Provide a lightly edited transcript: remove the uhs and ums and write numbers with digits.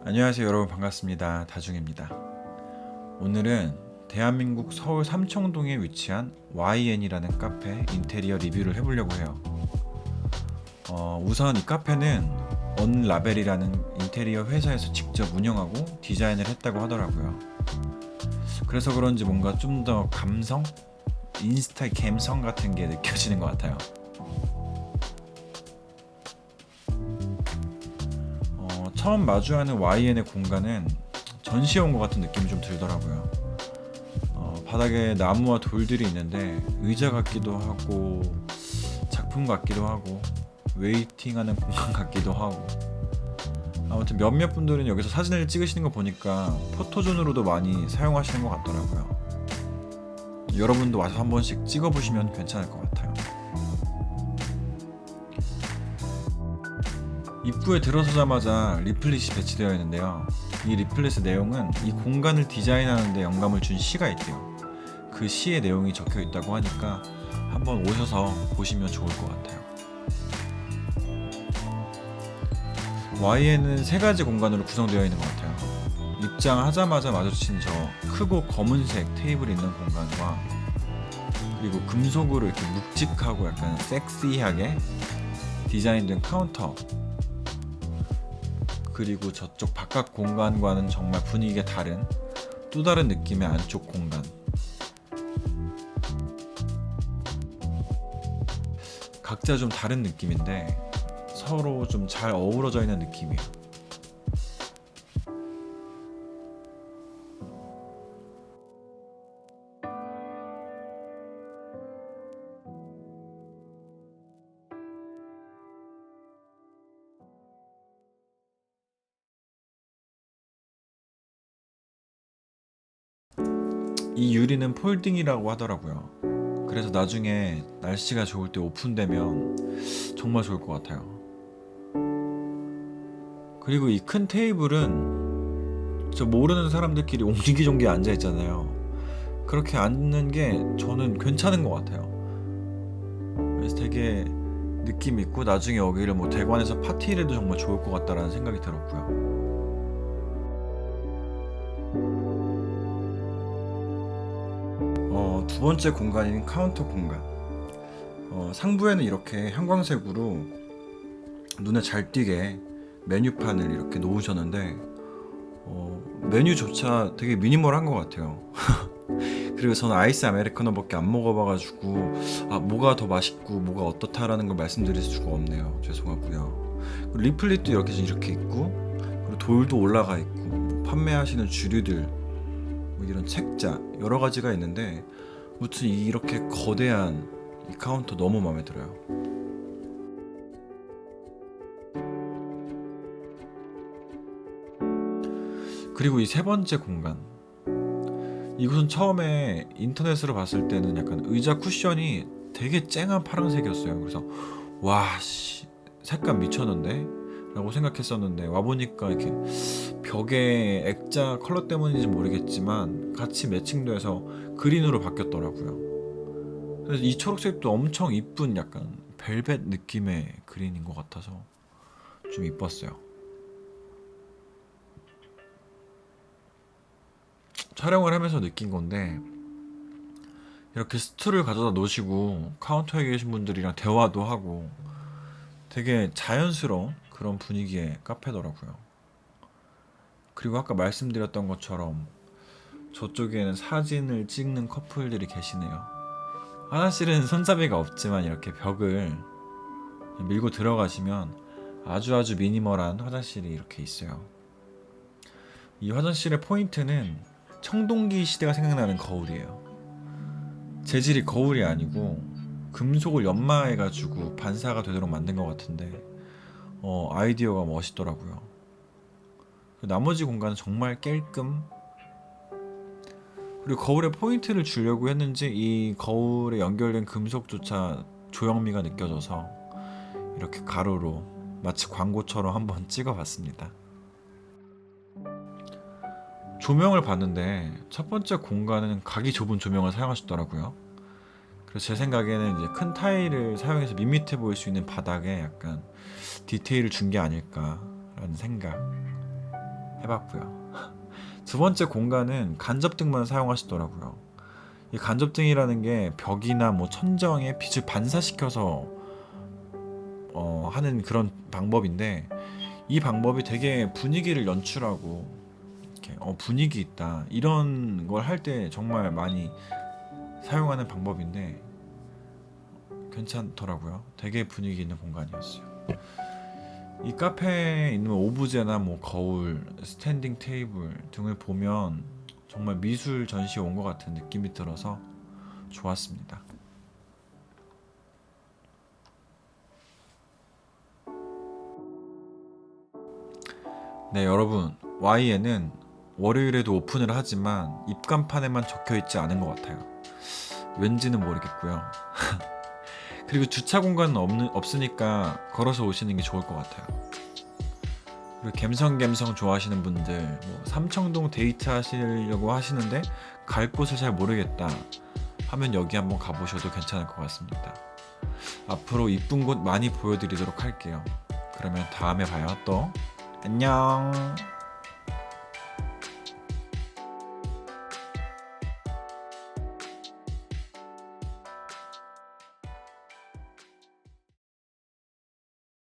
안녕하세요 여러분, 반갑습니다. 다중입니다. 오늘은 대한민국 서울 삼청동에 위치한 YN이라는 카페 인테리어 리뷰를 해보려고 해요. 우선 이 카페는 언라벨이라는 인테리어 회사에서 직접 운영하고 디자인을 했다고 하더라고요. 그래서 그런지 뭔가 좀 더 감성? 인스타 감성 같은 게 느껴지는 것 같아요. 처음 마주하는 YN의 공간은 전시회 온 것 같은 느낌이 좀 들더라고요. 바닥에 나무와 돌들이 있는데 의자 같기도 하고 작품 같기도 하고 웨이팅하는 공간 같기도 하고, 아무튼 몇몇 분들은 여기서 사진을 찍으시는 거 보니까 포토존으로도 많이 사용하시는 것 같더라고요. 여러분도 와서 한 번씩 찍어보시면 괜찮을 것 같아요. 입구에 들어서자마자 리플릿이 배치되어 있는데요. 이 리플릿의 내용은 이 공간을 디자인하는 데 영감을 준 시가 있대요. 그 시의 내용이 적혀 있다고 하니까 한번 오셔서 보시면 좋을 것 같아요. Y에는 세 가지 공간으로 구성되어 있는 것 같아요. 입장하자마자 마주친 저 크고 검은색 테이블이 있는 공간과, 그리고 금속으로 이렇게 묵직하고 약간 섹시하게 디자인된 카운터, 그리고 저쪽 바깥 공간과는 정말 분위기가 다른 또 다른 느낌의 안쪽 공간. 각자 좀 다른 느낌인데 서로 좀 잘 어우러져 있는 느낌이에요. 이 유리는 폴딩이라고 하더라고요. 그래서 나중에 날씨가 좋을 때 오픈되면 정말 좋을 것 같아요. 그리고 이 큰 테이블은 저 모르는 사람들끼리 옹기종기 앉아 있잖아요. 그렇게 앉는 게 저는 괜찮은 것 같아요. 그래서 되게 느낌 있고, 나중에 여기를 뭐 대관해서 파티를 해도 정말 좋을 것 같다라는 생각이 들었고요. 두 번째 공간인 카운터 공간. 상부에는 이렇게 형광색으로 눈에 잘 띄게 메뉴판을 이렇게 놓으셨는데, 메뉴조차 되게 미니멀한 것 같아요. 그리고 저는 아이스 아메리카노밖에 안 먹어봐가지고 뭐가 더 맛있고 뭐가 어떻다라는 걸 말씀드릴 수가 없네요. 죄송하고요. 그리고 리플릿도 이렇게 있고, 그리고 돌도 올라가 있고, 판매하시는 주류들, 뭐 이런 책자 여러 가지가 있는데, 무튼 이렇게 거대한 이 카운터 너무 마음에 들어요. 그리고 이 세 번째 공간, 이곳은 처음에 인터넷으로 봤을 때는 약간 의자 쿠션이 되게 쨍한 파란색이었어요. 그래서 와씨, 색감 미쳤는데? 라고 생각했었는데, 와보니까 이렇게 벽에 액자 컬러 때문인지 모르겠지만 같이 매칭돼서 그린으로 바뀌었더라고요. 그래서 이 초록색도 엄청 이쁜 약간 벨벳 느낌의 그린인 것 같아서 좀 이뻤어요. 촬영을 하면서 느낀 건데, 이렇게 스툴을 가져다 놓으시고 카운터에 계신 분들이랑 대화도 하고 되게 자연스러운 그런 분위기의 카페더라고요. 그리고 아까 말씀드렸던 것처럼 저쪽에는 사진을 찍는 커플들이 계시네요. 화장실은 손잡이가 없지만 이렇게 벽을 밀고 들어가시면 아주 미니멀한 화장실이 이렇게 있어요. 이 화장실의 포인트는 청동기 시대가 생각나는 거울이에요. 재질이 거울이 아니고 금속을 연마해가지고 반사가 되도록 만든 것 같은데, 아이디어가 멋있더라고요. 나머지 공간은 정말 깔끔. 그리고 거울에 포인트를 주려고 했는지 이 거울에 연결된 금속조차 조형미가 느껴져서 이렇게 가로로 마치 광고처럼 한번 찍어봤습니다. 조명을 봤는데 첫 번째 공간은 각이 좁은 조명을 사용하셨더라고요. 그래서 제 생각에는 이제 큰 타일을 사용해서 밋밋해 보일 수 있는 바닥에 약간 디테일을 준 게 아닐까라는 생각. 해봤고요. 두 번째 공간은 간접등만 사용하시더라고요. 이 간접등이라는 게 벽이나 뭐 천정에 빛을 반사시켜서 하는 그런 방법인데, 이 방법이 되게 분위기를 연출하고 이렇게 분위기 있다 이런 걸 할 때 정말 많이 사용하는 방법인데 괜찮더라고요. 되게 분위기 있는 공간이었어요. 이 카페에 있는 오브제나 뭐 거울, 스탠딩 테이블 등을 보면 정말 미술 전시에 온 것 같은 느낌이 들어서 좋았습니다. 네, 여러분, Y에는 월요일에도 오픈을 하지만 입간판에만 적혀 있지 않은 것 같아요. 왠지는 모르겠고요. 그리고 주차 공간은 없으니까 걸어서 오시는 게 좋을 것 같아요. 그리고 갬성갬성 좋아하시는 분들, 뭐 삼청동 데이트 하시려고 하시는데 갈 곳을 잘 모르겠다 하면 여기 한번 가보셔도 괜찮을 것 같습니다. 앞으로 이쁜 곳 많이 보여드리도록 할게요. 그러면 다음에 봐요. 또 안녕.